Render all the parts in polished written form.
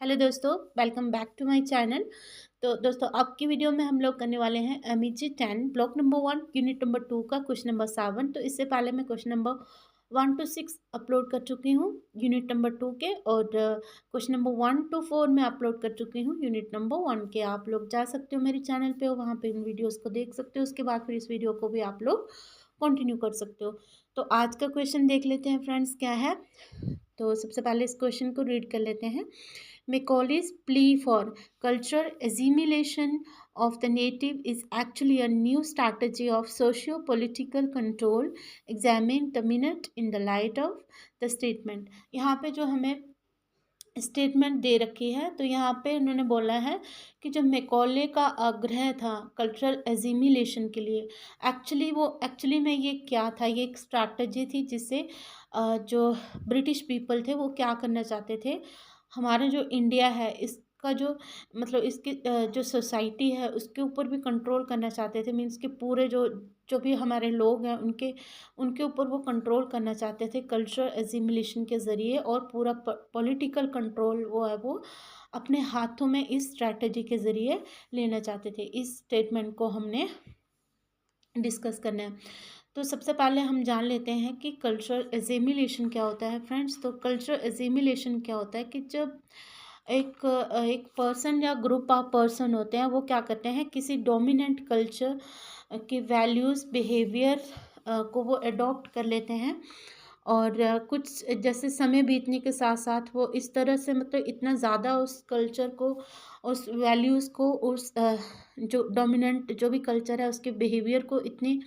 Hello दोस्तों, welcome back to my channel. तो दोस्तों, अब की वीडियो में हम लोग करने वाले हैं MEG 10 block number 1 unit number 2 का क्वेश्चन नंबर 7। तो इससे पहले मैं क्वेश्चन नंबर 1 to 6 अपलोड कर चुकी हूँ यूनिट नंबर 2 के, और क्वेश्चन नंबर 1 to 4 में अपलोड कर चुकी हूँ यूनिट नंबर 1 के। आप लोग जा सकते हो मेरे चैनल पे और वहाँ पे इन वीडियोज़ को देख सकते हो। उसके बाद फिर इस वीडियो को भी आप लोग कंटिन्यू कर सकते हो। तो आज का क्वेश्चन देख लेते हैं फ्रेंड्स, क्या है। तो सबसे पहले इस क्वेश्चन को रीड कर लेते हैं। Macaulay's plea for cultural assimilation of the native is actually a new strategy of socio-political control examined the minute in the light of the statement। यहाँ पे जो हमें स्टेटमेंट दे रखी है, तो यहाँ पे उन्होंने बोला है कि जो मैकॉले का आग्रह था कल्चरल एजिमिलेशन के लिए, एक्चुअली में ये क्या था, ये एक स्ट्रैटेजी थी जिससे जो ब्रिटिश पीपल थे वो क्या करना चाहते थे, हमारा जो इंडिया है इसका जो मतलब इसकी जो सोसाइटी है उसके ऊपर भी कंट्रोल करना चाहते थे। मीन्स के पूरे जो जो भी हमारे लोग हैं उनके उनके ऊपर वो कंट्रोल करना चाहते थे कल्चरल एजिमिलेशन के ज़रिए, और पूरा पॉलिटिकल कंट्रोल वो है वो अपने हाथों में इस स्ट्रैटेजी के ज़रिए लेना चाहते थे। इस स्टेटमेंट को हमने डिस्कस करना है। तो सबसे पहले हम जान लेते हैं कि कल्चरल एजिमिलेशन क्या होता है फ्रेंड्स। तो कल्चरल एजिमिलेशन क्या होता है कि जब एक एक पर्सन या ग्रुप ऑफ पर्सन होते हैं, वो क्या करते हैं, किसी डोमिनेंट कल्चर की वैल्यूज़ बिहेवियर को वो अडॉप्ट कर लेते हैं। और कुछ जैसे समय बीतने के साथ साथ वो इस तरह से मतलब इतना ज़्यादा उस कल्चर को, उस वैल्यूज़ को, उस जो डोमिनेंट जो भी कल्चर है उसके बिहेवियर को इतनी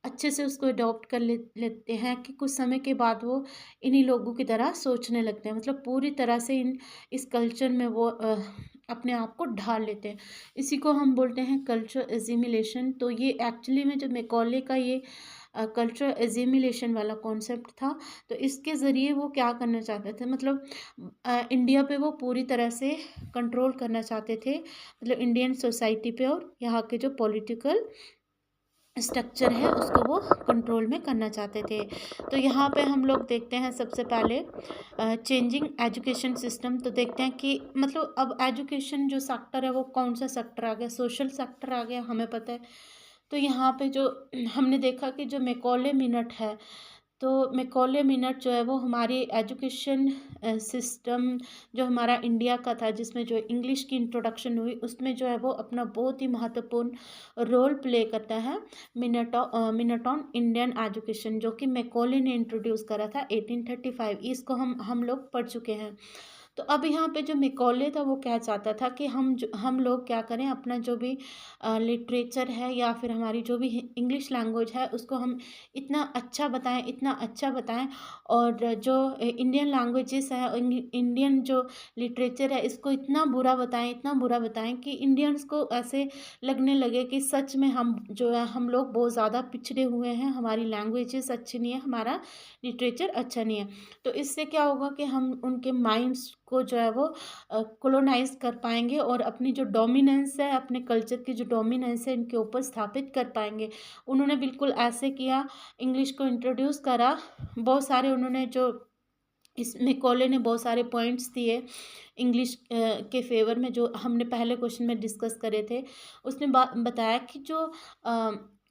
अच्छे से उसको अडॉप्ट कर लेते हैं कि कुछ समय के बाद वो इन्हीं लोगों की तरह सोचने लगते हैं। मतलब पूरी तरह से इस कल्चर में वो अपने आप को ढाल लेते हैं। इसी को हम बोलते हैं कल्चर एजिमिलेशन। तो ये एक्चुअली में जो मैकॉले का ये कल्चर एजिमिलेशन वाला कॉन्सेप्ट था, तो इसके ज़रिए वो क्या करना चाहते थे, मतलब इंडिया पे वो पूरी तरह से कंट्रोल करना चाहते थे, मतलब इंडियन सोसाइटी पे, और यहाँ के जो पॉलिटिकल स्ट्रक्चर है उसको वो कंट्रोल में करना चाहते थे। तो यहाँ पे हम लोग देखते हैं सबसे पहले चेंजिंग एजुकेशन सिस्टम। तो देखते हैं कि मतलब अब एजुकेशन जो सेक्टर है वो कौन सा सेक्टर आ गया, सोशल सेक्टर आ गया, हमें पता है। तो यहाँ पे जो हमने देखा कि जो मैकॉले मिनट है, तो मैकॉले मिनट जो है वो हमारी एजुकेशन सिस्टम जो हमारा इंडिया का था, जिसमें जो इंग्लिश की इंट्रोडक्शन हुई, उसमें जो है वो अपना बहुत ही महत्वपूर्ण रोल प्ले करता है। मिनट ऑन इंडियन एजुकेशन, जो कि मैकॉले ने इंट्रोड्यूस करा था 1835। इसको हम लोग पढ़ चुके हैं। तो अब यहाँ पे जो मैकॉले था वो क्या चाहता था कि हम लोग क्या करें, अपना जो भी लिटरेचर है या फिर हमारी जो भी इंग्लिश लैंग्वेज है उसको हम इतना अच्छा बताएं, इतना अच्छा बताएं, और जो इंडियन लैंग्वेजेस है, इंडियन जो लिटरेचर है इसको इतना बुरा बताएं, इतना बुरा बताएं कि इंडियंस को ऐसे लगने लगे कि सच में हम जो है हम लोग बहुत ज़्यादा पिछड़े हुए हैं, हमारी लैंग्वेजेस अच्छी नहीं है, हमारा लिटरेचर अच्छा नहीं है। तो इससे क्या होगा कि हम उनके माइंड्स को जो है वो कोलोनाइज कर पाएंगे, और अपनी जो डोमिनेंस है, अपने कल्चर की जो डोमिनेंस है इनके ऊपर स्थापित कर पाएंगे। उन्होंने बिल्कुल ऐसे किया, इंग्लिश को इंट्रोड्यूस करा। बहुत सारे उन्होंने जो इस मैकॉले ने बहुत सारे पॉइंट्स दिए इंग्लिश के फेवर में, जो हमने पहले क्वेश्चन में डिस्कस करे थे। उसने बताया कि जो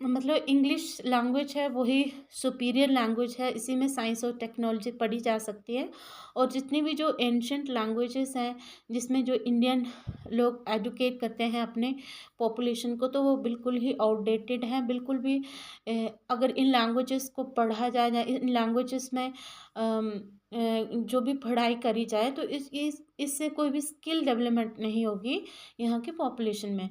मतलब इंग्लिश लैंग्वेज है वही सुपीरियर लैंग्वेज है, इसी में साइंस और टेक्नोलॉजी पढ़ी जा सकती है। और जितनी भी जो एंशंट लैंग्वेजेस हैं जिसमें जो इंडियन लोग एडुकेट करते हैं अपने पॉपुलेशन को, तो वो बिल्कुल ही आउटडेटेड हैं, बिल्कुल भी अगर इन लैंग्वेजेस को पढ़ा जाए, इन लैंग्वेजेस में जो भी पढ़ाई करी जाए, तो इससे कोई भी स्किल डेवलपमेंट नहीं होगी यहाँ की पॉपुलेशन में।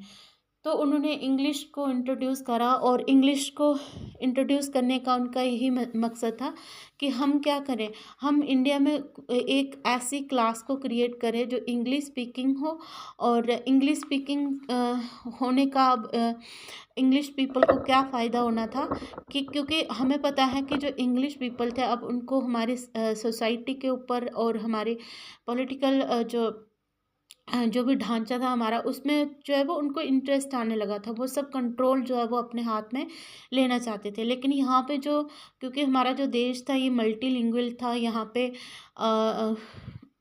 तो उन्होंने इंग्लिश को इंट्रोड्यूस करा, और इंग्लिश को इंट्रोड्यूस करने का उनका यही मकसद था कि हम क्या करें, हम इंडिया में एक ऐसी क्लास को क्रिएट करें जो इंग्लिश स्पीकिंग हो। और इंग्लिश स्पीकिंग होने का इंग्लिश पीपल को क्या फ़ायदा होना था कि क्योंकि हमें पता है कि जो इंग्लिश पीपल थे, अब उनको हमारी सोसाइटी के ऊपर और हमारे पॉलिटिकल जो भी ढांचा था हमारा, उसमें जो है वो उनको इंटरेस्ट आने लगा था, वो सब कंट्रोल जो है वो अपने हाथ में लेना चाहते थे। लेकिन यहाँ पे जो क्योंकि हमारा जो देश था ये मल्टीलिंगुअल था, यहाँ पे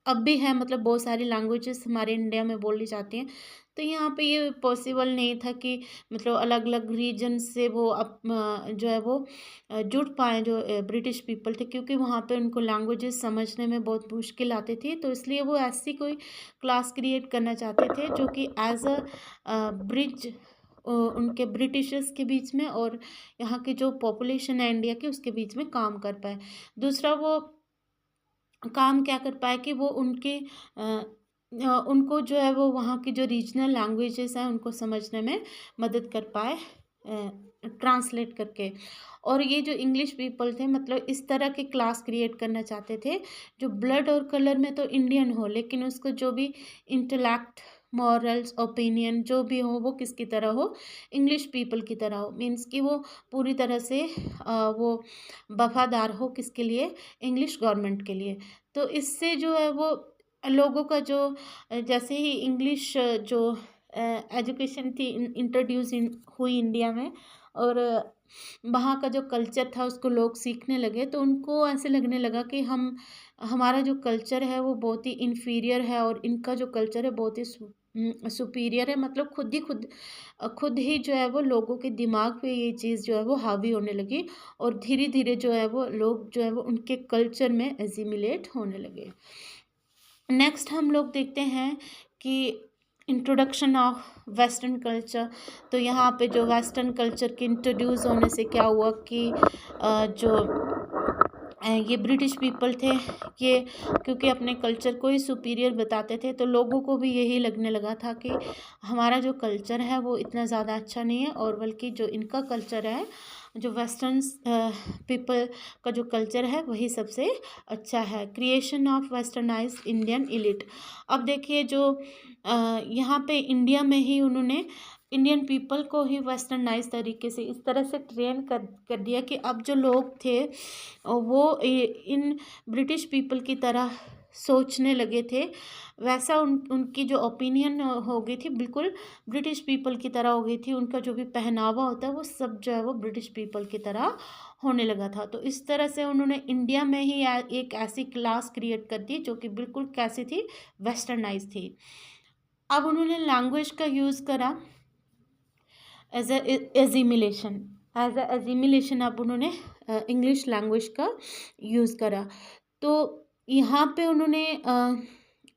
अब भी है, मतलब बहुत सारी लैंग्वेजेस हमारे इंडिया में बोली जाती हैं। तो यहाँ पे ये पॉसिबल नहीं था कि मतलब अलग अलग रीजन से वो जो है वो जुड़ पाए जो ब्रिटिश पीपल थे, क्योंकि वहाँ पे उनको लैंग्वेजेस समझने में बहुत मुश्किल आती थी। तो इसलिए वो ऐसी कोई क्लास क्रिएट करना चाहते थे जो कि एज अ ब्रिज उनके ब्रिटिशर्स के बीच में और यहाँ की जो पॉपुलेशन है इंडिया की उसके बीच में काम कर पाए। दूसरा वो काम क्या कर पाए कि वो उनको जो है वो वहाँ की जो रीजनल लैंग्वेजेस हैं उनको समझने में मदद कर पाए, ट्रांसलेट करके। और ये जो इंग्लिश पीपल थे, मतलब इस तरह के क्लास क्रिएट करना चाहते थे जो ब्लड और कलर में तो इंडियन हो, लेकिन उसको जो भी इंटेलेक्ट, मॉरल्स, ओपिनियन जो भी हो वो किसकी तरह हो, इंग्लिश पीपल की तरह हो। मीन्स कि वो पूरी तरह से वो वफादार हो किसके लिए, इंग्लिश गवर्नमेंट के लिए। तो इससे जो है वो लोगों का जो जैसे ही इंग्लिश जो एजुकेशन थी इंट्रोड्यूस हुई इंडिया में, और वहाँ का जो कल्चर था उसको लोग सीखने लगे, तो उनको ऐसे लगने लगा कि हमारा जो कल्चर है वो बहुत ही इन्फीरियर है और इनका जो कल्चर है बहुत ही सुपीरियर है। मतलब खुद ही जो है वो लोगों के दिमाग पे ये चीज़ जो है वो हावी होने लगी, और धीरे धीरे जो है वो लोग जो है वो उनके कल्चर में एसिमिलेट होने लगे। नेक्स्ट हम लोग देखते हैं कि इंट्रोडक्शन ऑफ वेस्टर्न कल्चर। तो यहाँ पे जो वेस्टर्न कल्चर के इंट्रोड्यूस होने से क्या हुआ कि जो ये ब्रिटिश पीपल थे, ये क्योंकि अपने कल्चर को ही सुपीरियर बताते थे, तो लोगों को भी यही लगने लगा था कि हमारा जो कल्चर है वो इतना ज़्यादा अच्छा नहीं है, और बल्कि जो इनका कल्चर है, जो वेस्टर्न पीपल का जो कल्चर है वही सबसे अच्छा है। Creation of westernize Indian elite. अब देखिए जो यहाँ पे इंडिया में ही उन्होंने इंडियन पीपल को ही वेस्टर्नाइज तरीके से इस तरह से ट्रेन कर दिया कि अब जो लोग थे वो इन ब्रिटिश पीपल की तरह सोचने लगे थे। वैसा उनकी जो ओपिनियन हो गई थी बिल्कुल ब्रिटिश पीपल की तरह हो गई थी। उनका जो भी पहनावा होता है वो सब जो है वो ब्रिटिश पीपल की तरह होने लगा था। तो इस तरह से उन्होंने इंडिया में ही एक ऐसी क्लास क्रिएट कर दी जो कि बिल्कुल कैसी थी, वेस्टर्नाइज थी। अब उन्होंने लैंग्वेज का यूज़ करा एज एजिमिलेशन, अब उन्होंने इंग्लिश लैंग्वेज का यूज़ करा। तो यहाँ पे उन्होंने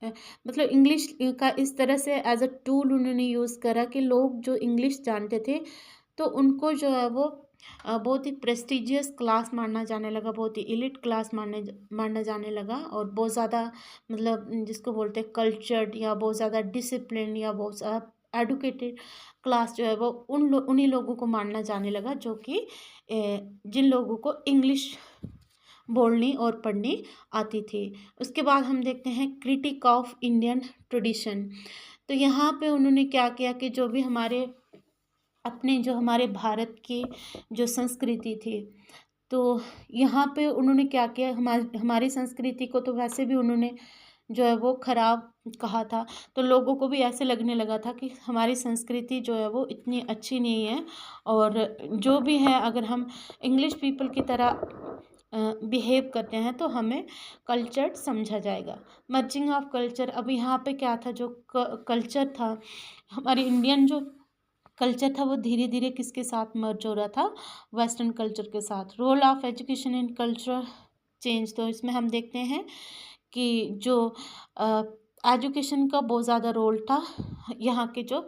मतलब इंग्लिश का इस तरह से एज अ टूल उन्होंने यूज़ करा कि लोग जो इंग्लिश जानते थे तो उनको जो है वो बहुत ही प्रेस्टिजियस क्लास माना जाने लगा, बहुत ही एलिट क्लास माना जाने लगा, और बहुत ज़्यादा मतलब जिसको बोलते हैं कल्चर्ड या बहुत ज़्यादा डिसिप्लिन या बहुत ज़्यादा एडुकेटेड क्लास जो है वो उन्हीं लोगों को मानना जाने लगा जो कि जिन लोगों को इंग्लिश बोलनी और पढ़नी आती थी। उसके बाद हम देखते हैं क्रिटिक ऑफ इंडियन ट्रेडिशन। तो यहाँ पे उन्होंने क्या किया कि जो भी हमारे भारत की जो संस्कृति थी, तो यहाँ पे उन्होंने क्या किया, हमारी संस्कृति को तो वैसे भी उन्होंने जो है वो ख़राब कहा था। तो लोगों को भी ऐसे लगने लगा था कि हमारी संस्कृति जो है वो इतनी अच्छी नहीं है, और जो भी है अगर हम इंग्लिश पीपल की तरह बिहेव करते हैं तो हमें कल्चर समझा जाएगा। Merging of culture. अब यहाँ पे क्या था, जो कल्चर था हमारी इंडियन जो कल्चर था वो धीरे धीरे किसके साथ मर्ज हो रहा था, वेस्टर्न कल्चर के साथ। Role of education in culture change. तो इसमें हम देखते हैं कि जो एजुकेशन का बहुत ज़्यादा रोल था यहाँ के जो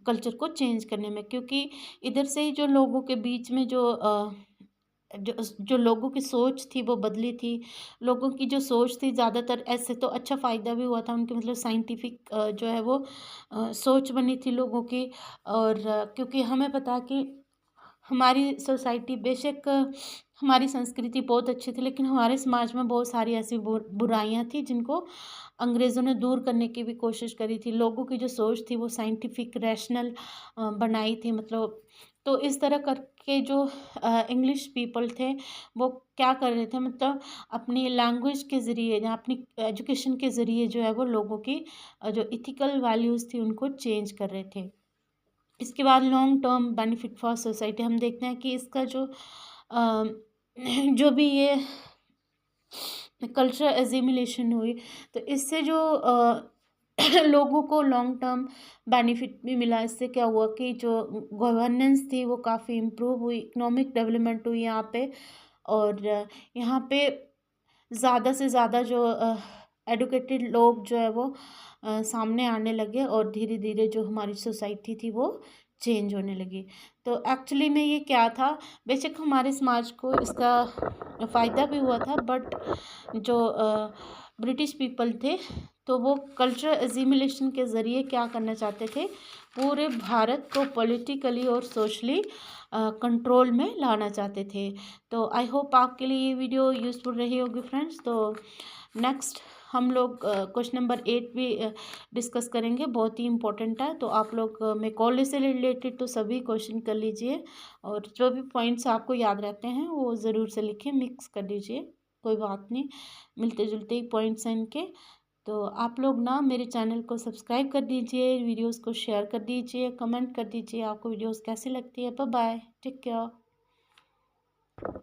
कल्चर को चेंज करने में, क्योंकि इधर से ही जो लोगों के बीच में जो लोगों की सोच थी वो बदली थी। लोगों की जो सोच थी ज़्यादातर, ऐसे तो अच्छा फ़ायदा भी हुआ था उनके, मतलब साइंटिफिक जो है वो सोच बनी थी लोगों की। और क्योंकि हमें पता है कि हमारी सोसाइटी बेशक हमारी संस्कृति बहुत अच्छी थी, लेकिन हमारे समाज में बहुत सारी ऐसी बुराइयां थी जिनको अंग्रेज़ों ने दूर करने की भी कोशिश करी थी। लोगों की जो सोच थी वो साइंटिफिक रैशनल बनाई थी, मतलब। तो इस तरह करके जो इंग्लिश पीपल थे वो क्या कर रहे थे, मतलब अपनी लैंग्वेज के ज़रिए या अपनी एजुकेशन के ज़रिए जो है वो लोगों की जो इथिकल वैल्यूज़ थी उनको चेंज कर रहे थे। इसके बाद long term benefit for society. हम देखते हैं कि इसका जो जो भी ये कल्चरल एजिमिलेशन हुई, तो इससे जो लोगों को लॉन्ग टर्म बेनिफिट भी मिला। इससे क्या हुआ कि जो गवर्नेंस थी वो काफ़ी इम्प्रूव हुई, इकोनॉमिक डेवलपमेंट हुई यहाँ पे। और यहाँ पे ज़्यादा से ज़्यादा जो एडुकेटेड लोग जो है वो सामने आने लगे, और धीरे धीरे जो हमारी सोसाइटी थी वो चेंज होने लगी। तो एक्चुअली में ये क्या था, बेशक हमारे समाज को इसका फ़ायदा भी हुआ था, बट जो ब्रिटिश पीपल थे तो वो कल्चरल एजिमिलेशन के ज़रिए क्या करना चाहते थे, पूरे भारत को पॉलिटिकली और सोशली कंट्रोल में लाना चाहते थे। तो आई होप आपके लिए ये वीडियो यूज़फुल रही होगी फ्रेंड्स। तो नेक्स्ट हम लोग क्वेश्चन नंबर 8 भी डिस्कस करेंगे, बहुत ही इम्पोर्टेंट है। तो आप लोग मैं कॉलेज से रिलेटेड तो सभी क्वेश्चन कर लीजिए, और जो भी पॉइंट्स आपको याद रहते हैं वो ज़रूर से लिखें, मिक्स कर दीजिए, कोई बात नहीं, मिलते जुलते ही पॉइंट्स हैं इनके। तो आप लोग ना मेरे चैनल को सब्सक्राइब कर दीजिए, वीडियोस को शेयर कर दीजिए, कमेंट कर दीजिए आपको वीडियोस कैसी लगती है। Bye bye, take care.